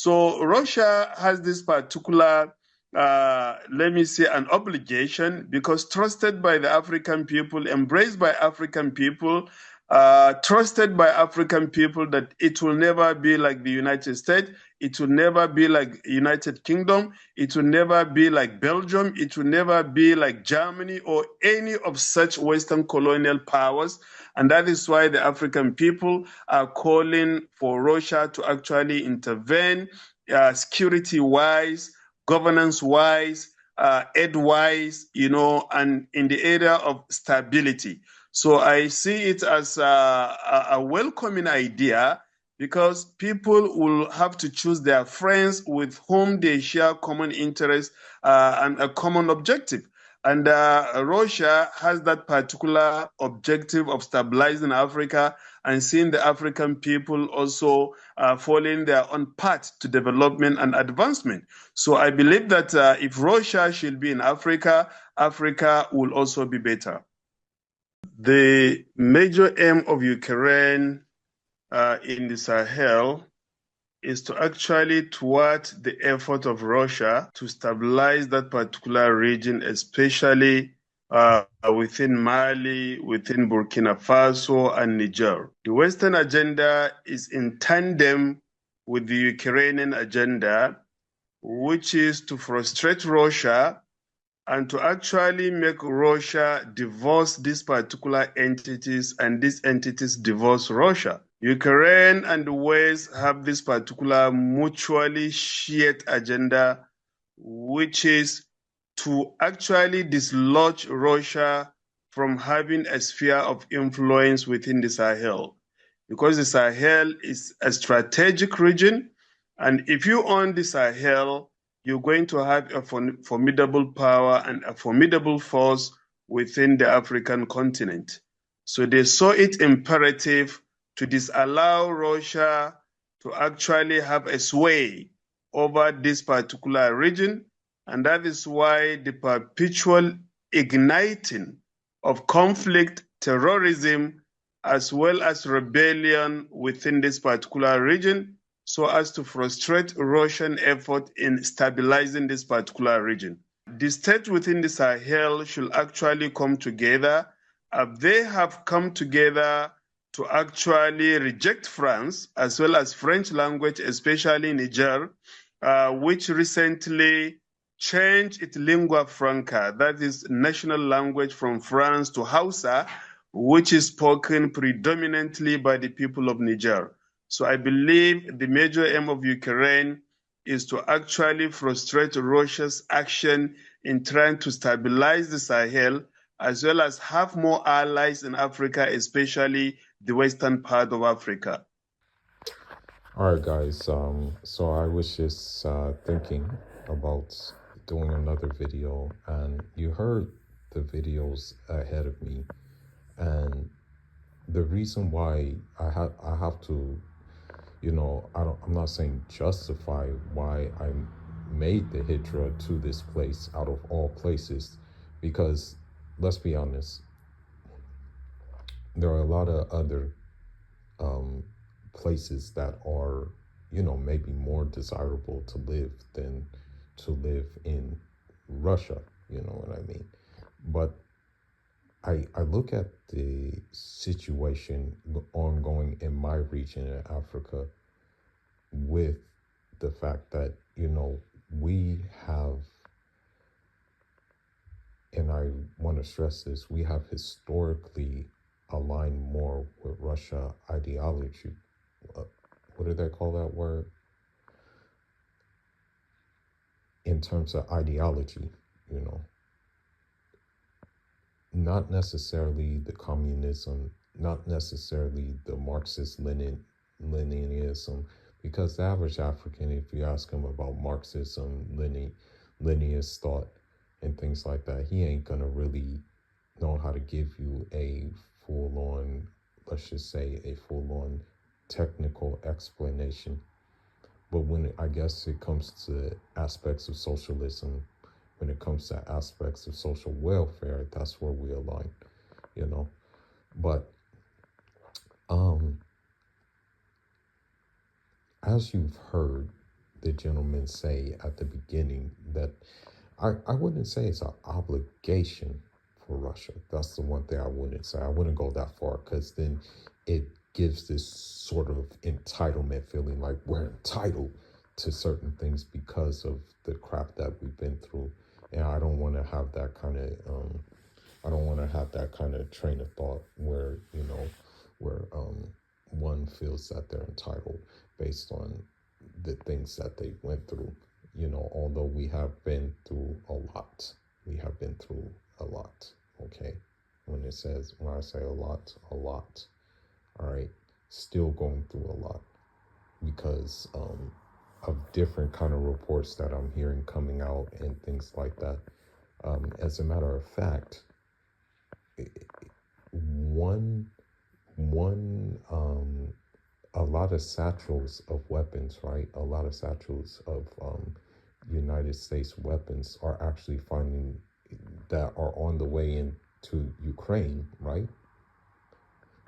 So Russia has this particular, let me say, an obligation because trusted by the African people, embraced by African people, trusted by African people that it will never be like the United States, it will never be like United Kingdom, it will never be like Belgium, it will never be like Germany or any of such Western colonial powers. And that is why the African people are calling for Russia to actually intervene security-wise, governance-wise, aid-wise, and in the area of stability. So I see it as a welcoming idea because people will have to choose their friends with whom they share common interests and a common objective. And Russia has that particular objective of stabilizing Africa and seeing the African people also following their own path to development and advancement. So I believe that if Russia should be in Africa, Africa will also be better. The major aim of Ukraine in the Sahel is to actually thwart the effort of Russia to stabilize that particular region, especially within Mali, within Burkina Faso, and Niger. The Western agenda is in tandem with the Ukrainian agenda, which is to frustrate Russia and to actually make Russia divorce these particular entities and these entities divorce Russia. Ukraine and the West have this particular mutually shared agenda, which is to actually dislodge Russia from having a sphere of influence within the Sahel. Because the Sahel is a strategic region, and if you own the Sahel, you're going to have a formidable power and a formidable force within the African continent. So they saw it imperative to disallow Russia to actually have a sway over this particular region. And that is why the perpetual igniting of conflict, terrorism, as well as rebellion within this particular region, so as to frustrate Russian effort in stabilizing this particular region. The states within the Sahel should actually come together. They have come together to actually reject France, as well as French language, especially Niger, which recently changed its lingua franca, that is national language from France to Hausa, which is spoken predominantly by the people of Niger. So I believe the major aim of Ukraine is to actually frustrate Russia's action in trying to stabilize the Sahel, as well as have more allies in Africa, especially the western part of Africa. All right, guys. So I was just thinking about doing another video, and you heard the videos ahead of me, and the reason why I have to, I'm not saying justify why I made the hijra to this place out of all places, because let's be honest, there are a lot of other places that are, maybe more desirable to live than to live in Russia, you know what I mean? But I look at the situation ongoing in my region in Africa with the fact that, we have, and I want to stress this, we have historically aligned more with Russia ideology. What do they call that word? In terms of ideology, not necessarily the communism, not necessarily the Marxist Leninism, because the average African, if you ask him about Marxism, Leninist thought, and things like that, he ain't gonna really know how to give you a full-on, let's just say, a full-on technical explanation. But when I guess it comes to aspects of socialism, when it comes to aspects of social welfare, that's where we align, But as you've heard, gentleman say at the beginning that I wouldn't say it's an obligation for Russia. That's the one thing I wouldn't say. I wouldn't go that far because then it gives this sort of entitlement feeling like we're entitled to certain things because of the crap that we've been through. And I don't want to have that kind of I don't want to have that kind of train of thought where, where one feels that they're entitled based on the things that they went through. Although we have been through a lot, we have been through a lot. Okay. When I say a lot, all right, still going through a lot because of different kind of reports that I'm hearing coming out and things like that. As a matter of fact, one a lot of satchels of weapons, right? A lot of satchels of United States weapons are actually finding that are on the way into Ukraine, right?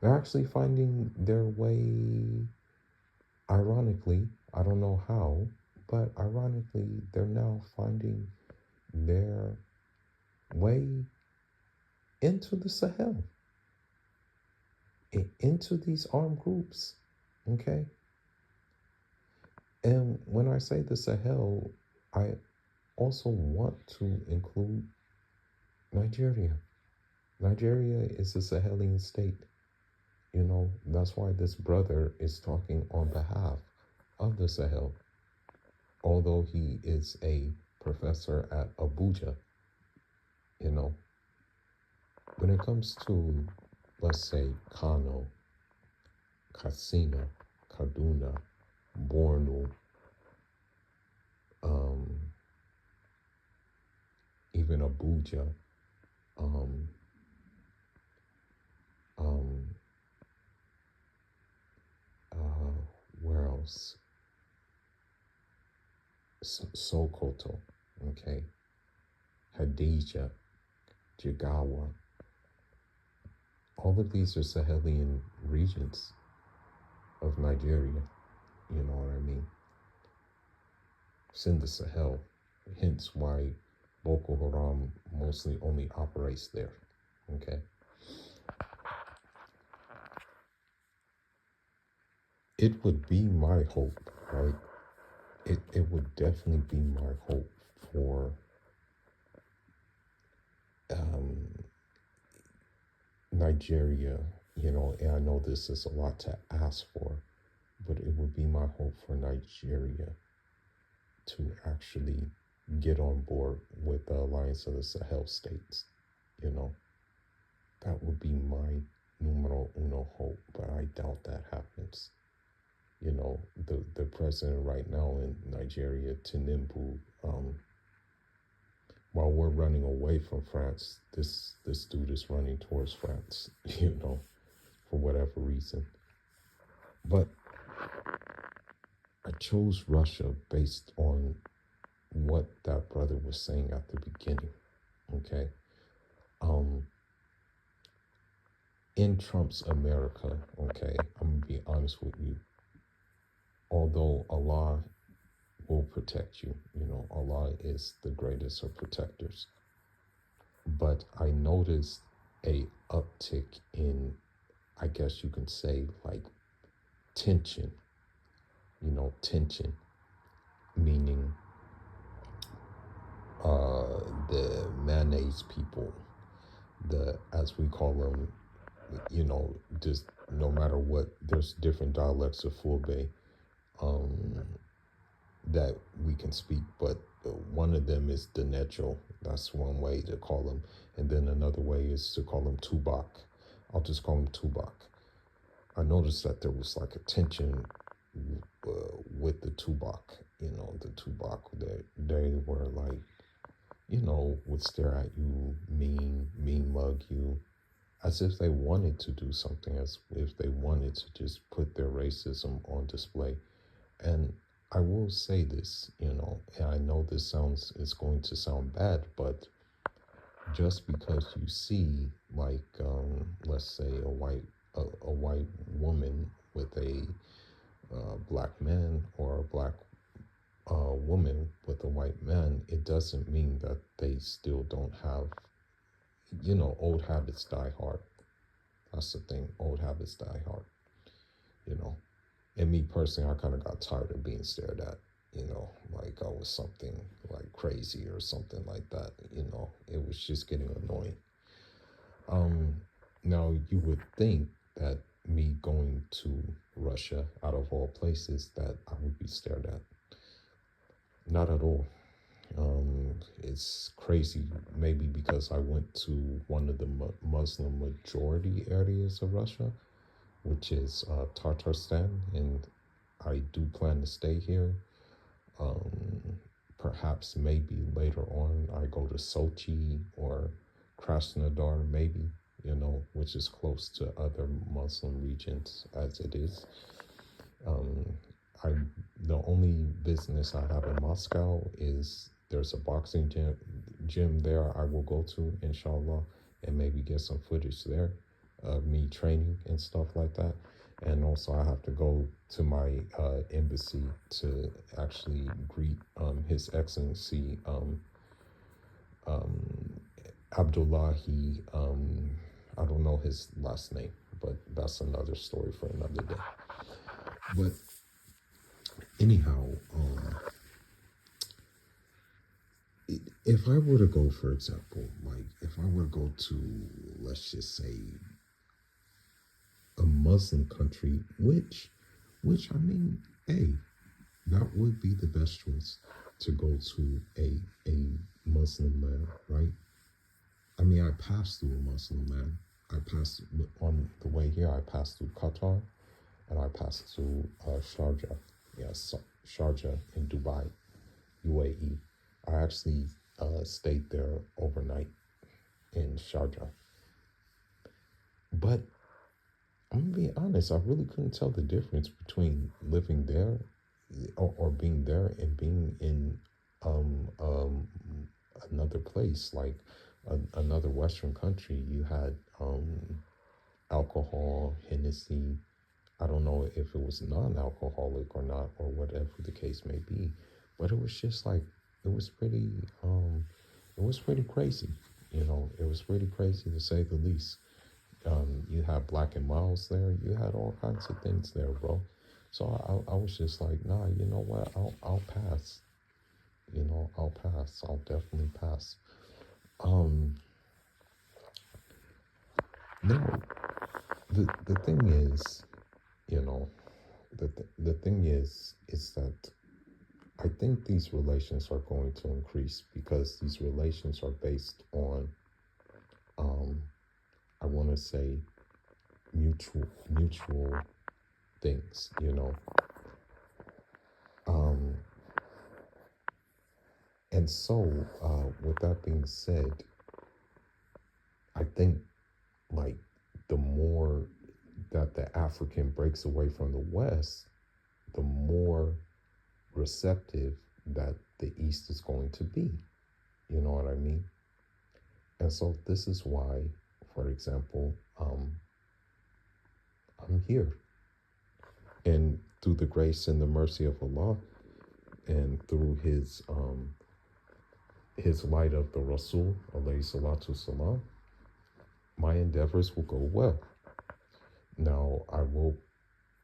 They're actually finding their way, ironically, I don't know how, but ironically, they're now finding their way into the Sahel, into these armed groups, okay? And when I say the Sahel, I also want to include Nigeria. Nigeria is a Sahelian state. That's why this brother is talking on behalf of the Sahel, although he is a professor at Abuja. When it comes to, let's say, Kano, Katsina, Kaduna, Borno, even Abuja, where else? Sokoto, okay, Hadija, Jigawa. All of these are Sahelian regions of Nigeria. You know what I mean? It's in the Sahel, hence why Boko Haram mostly only operates there. Okay. It would be my hope, right? It would definitely be my hope for Nigeria, and I know this is a lot to ask for, but it would be my hope for Nigeria to actually get on board with the Alliance of the Sahel States. That would be my numero uno hope, but I doubt that happens. The president right now in Nigeria, Tinubu, while we're running away from France, this dude is running towards France, for whatever reason. But I chose Russia based on what that brother was saying at the beginning. Okay. In Trump's America, okay, I'm gonna be honest with you. Although Allah will protect you, Allah is the greatest of protectors. But I noticed a uptick in, I guess you can say, like tension. Tension, meaning the mayonnaise people, as we call them, just no matter what, there's different dialects of Fulbe that we can speak, but one of them is Denecho. That's one way to call them. And then another way is to call them Tubak. I'll just call them Tubak. I noticed that there was like a tension with the Tubak, the Tubak, that they were like, would stare at you, mean mug you, as if they wanted to do something, as if they wanted to just put their racism on display. And I will say this, and I know it's going to sound bad, but just because you see, like, let's say a white woman with a black man or a black woman with a white man, it doesn't mean that they still don't have, old habits die hard. That's the thing. Old habits die hard, you know. And me personally, I kind of got tired of being stared at, like I was something like crazy or something like that, It was just getting annoying. Now you would think that me going to Russia, out of all places, that I would be stared at. Not at all. It's crazy, maybe because I went to one of the Muslim majority areas of Russia, which is Tatarstan, and I do plan to stay here. Perhaps maybe later on I go to Sochi or Krasnodar, maybe, which is close to other Muslim regions as it is. I The only business I have in Moscow is there's a boxing gym there I will go to, inshallah, and maybe get some footage there of me training and stuff like that. And also I have to go to my embassy to actually greet His Excellency Abdullahi. I don't know his last name, but that's another story for another day. But anyhow, if I were to go, for example, like if I were to go to, let's just say, a Muslim country, which I mean, hey, that would be the best choice, to go to a Muslim land, right? I mean, I passed through a Muslim land. I passed on the way here. I passed through Qatar, and I passed through Sharjah. Yes, Sharjah in Dubai, UAE. I actually stayed there overnight in Sharjah. But I'm gonna be honest, I really couldn't tell the difference between living there or being there and being in another place, like another Western country. You had alcohol, Hennessy. I don't know if it was non-alcoholic or not, or whatever the case may be, but it was just like, it was pretty crazy. It was pretty crazy, to say the least. You had Black and Miles there. You had all kinds of things there, bro. So I was just like, nah, you know what? I'll pass. I'll pass. I'll definitely pass. Now, the thing is, the thing is that I think these relations are going to increase, because these relations are based on, I want to say, mutual things, And so, with that being said, I think, like, the more that the African breaks away from the West, the more receptive that the East is going to be. You know what I mean? And so this is why, for example, I'm here. And through the grace and the mercy of Allah, and through his light of the Rasul, alayhi salatu salam, my endeavors will go well. Now, I will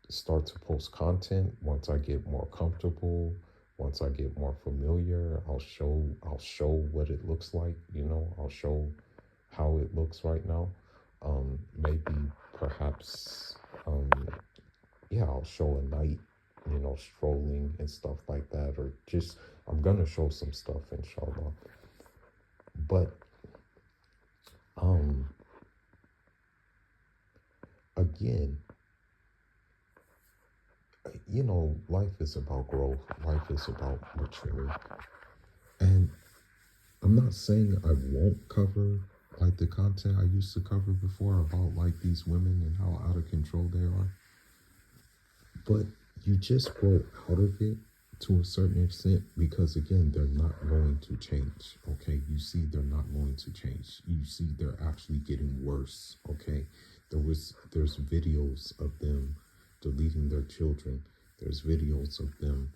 start to post content once I get more comfortable, once I get more familiar. I'll show what it looks like, I'll show how it looks right now. Maybe perhaps I'll show a night, strolling and stuff like that, or just, I'm gonna show some stuff, inshallah. But again, life is about growth. Life is about maturing. And I'm not saying I won't cover, like, the content I used to cover before about, like, these women and how out of control they are. But you just grow out of it to a certain extent, because, again, they're not going to change, okay? You see, they're not going to change. You see, they're actually getting worse, okay? There's videos of them deleting their children. There's videos of them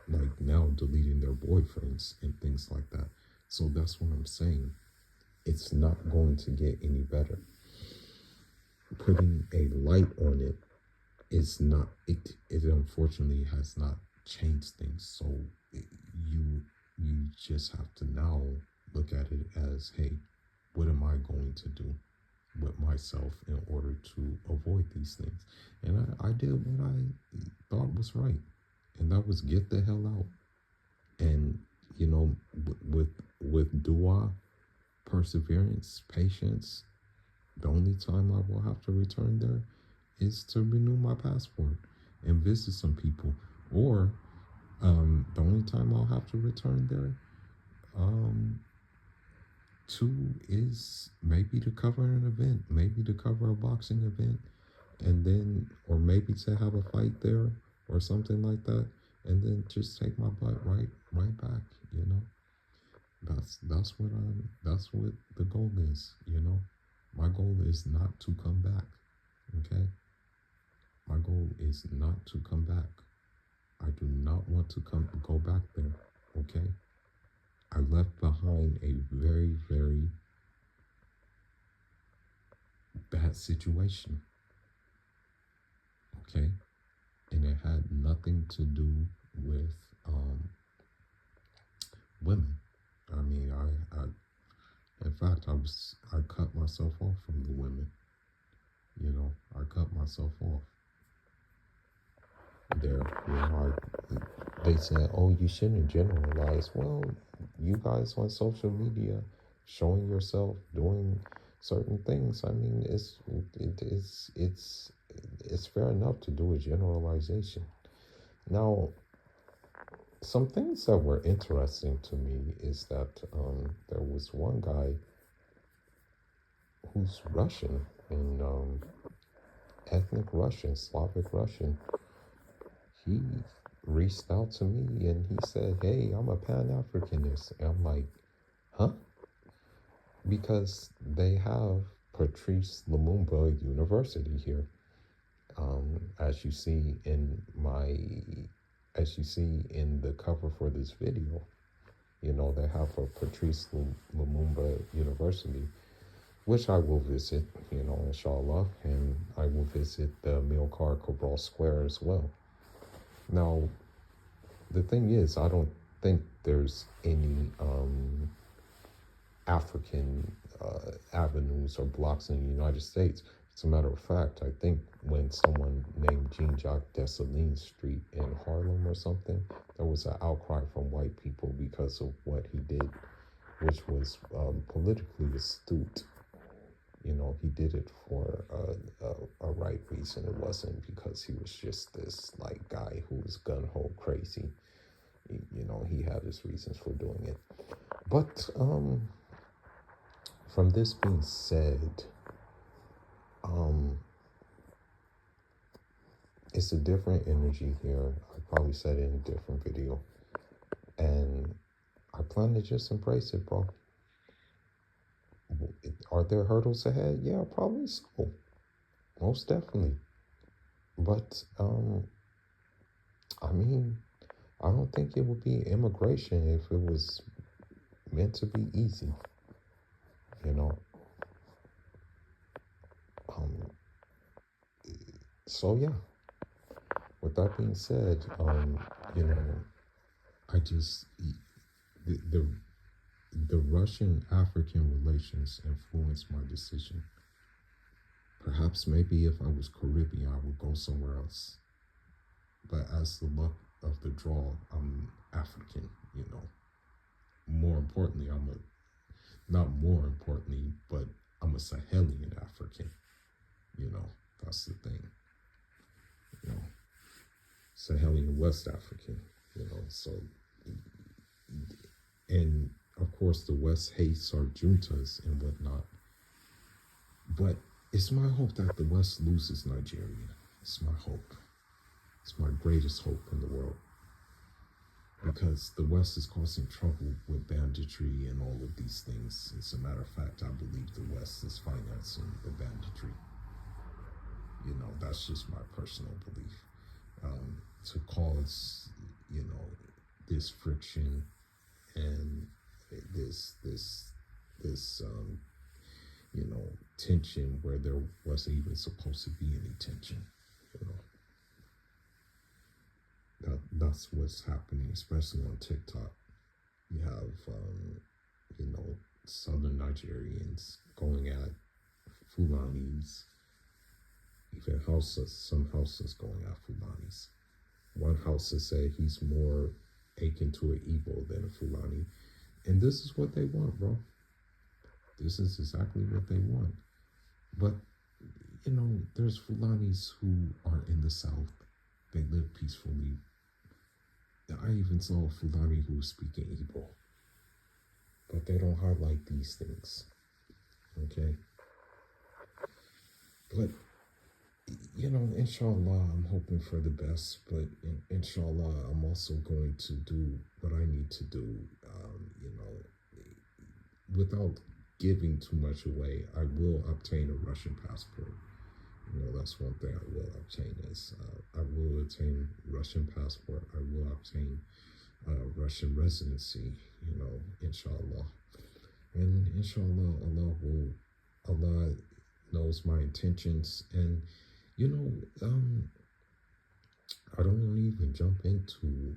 like now deleting their boyfriends and things like that. So that's what I'm saying. It's not going to get any better. Putting a light on it is not, it unfortunately has not changed things. So you you just have to now look at it as, hey, what am I going to do with myself in order to avoid these things? And I did what I thought was right, and that was get the hell out. And you know, with dua, perseverance, patience, the only time I will have to return there is to renew my passport and visit some people. Or the only time I'll have to return there two is maybe to cover an event, maybe to cover a boxing event, and then, or maybe to have a fight there or something like that, and then just take my butt right back. You know, that's what the goal is. You know, my goal is not to come back. Okay, my goal is not to come back. I do not want to go back there. Okay, I left behind a very, very bad situation. Okay, and it had nothing to do with women. I mean, in fact, I cut myself off from the women. You know, I cut myself off there. You know, they said, "Oh, you shouldn't generalize." Well, you guys on social media showing yourself doing certain things. I mean, it's fair enough to do a generalization. Now, some things that were interesting to me is that there was one guy who's Russian and ethnic Russian, Slavic Russian. He reached out to me and he said, "Hey, I'm a Pan-Africanist." And I'm like, "Huh?" Because they have Patrice Lumumba University here. As you see in the cover for this video, you know, they have a Patrice Lumumba University, which I will visit, you know, inshallah, and I will visit the Milcar Cabral Square as well. Now, the thing is, I don't think there's any African avenues or blocks in the United States. As a matter of fact, I think when someone named Jean-Jacques Dessalines Street in Harlem or something, there was an outcry from white people because of what he did, which was politically astute. You know, he did it for a right reason. It wasn't because he was just this like guy who was gun-ho crazy. You know, he had his reasons for doing it. But from this being said, it's a different energy here. I probably said it in a different video. And I plan to just embrace it, bro. Are there hurdles ahead? Yeah, probably so. Most definitely. But I mean, I don't think it would be immigration if it was meant to be easy. You know. So yeah. With that being said, you know, I just the Russian African relations influenced my decision. Perhaps maybe if I was Caribbean, I would go somewhere else. But as the luck of the draw, I'm African, you know. More importantly, not more importantly, but I'm a Sahelian African. You know, that's the thing. You know, Sahelian West African, you know, so, and of course the West hates our juntas and whatnot. But it's my hope that the West loses Nigeria. It's my hope. It's my greatest hope in the world. Because the West is causing trouble with banditry and all of these things. As a matter of fact, I believe the West is financing the banditry. You know, that's just my personal belief. To cause, you know, this friction and this tension where there wasn't even supposed to be any tension. That's what's happening, especially on TikTok. You have Southern Nigerians going at Fulanis, even some houses going at Fulanis. One house has said he's more akin to an Igbo than a Fulani. And this is what they want, bro. This is exactly what they want. But, there's Fulanis who are in the South. They live peacefully. I even saw a Fulani who was speaking Igbo. But they don't highlight these things. Okay? But, inshallah, I'm hoping for the best. But inshallah, I'm also going to do what I need to do, without giving too much away. I will obtain a Russian passport. That's one thing I will obtain is I will obtain Russian passport. I will obtain Russian residency, inshallah. And inshallah, Allah knows my intentions. And, I don't want to even jump into,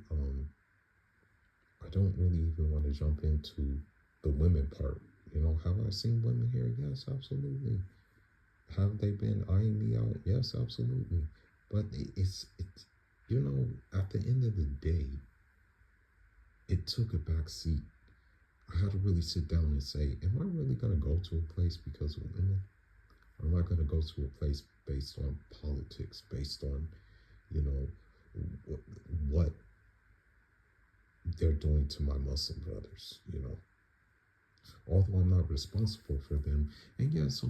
I don't really even want to jump into the women part. Have I seen women here? Yes, absolutely. Have they been eyeing me out? Yes, absolutely. But it's at the end of the day, it took a back seat. I had to really sit down and say, am I really going to go to a place because of women? Or am I going to go to a place based on politics, based on, what they're doing to my Muslim brothers, Although I'm not responsible for them. And yes,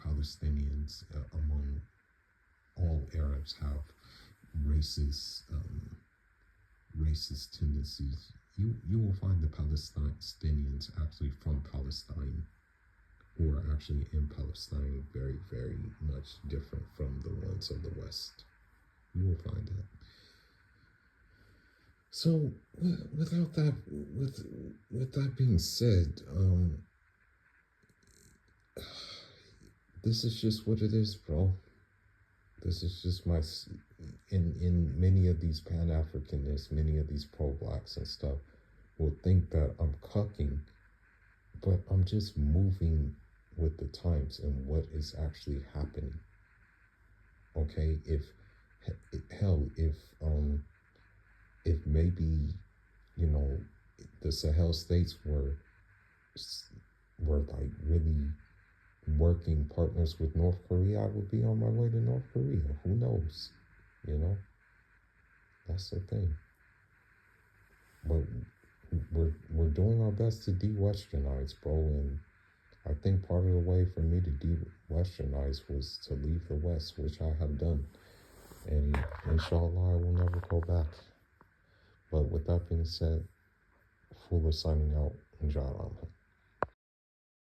Palestinians among all Arabs have racist tendencies. You will find the Palestinians actually from Palestine, who are actually in Palestine, very, very much different from the ones of the West. You will find that. So, with that being said, this is just what it is, bro. This is just in many of these Pan-Africanists, many of these pro-blacks and stuff will think that I'm cucking, but I'm just moving with the times and what is actually happening. Okay, if maybe, the Sahel states were like really working partners with North Korea, I would be on my way to North Korea. Who knows? That's the thing. But we're doing our best to de-Westernize, bro. And I think part of the way for me to de-Westernize was to leave the West, which I have done. And inshallah, I will never go back. But with that being said, Fuller signing out. Inshallah.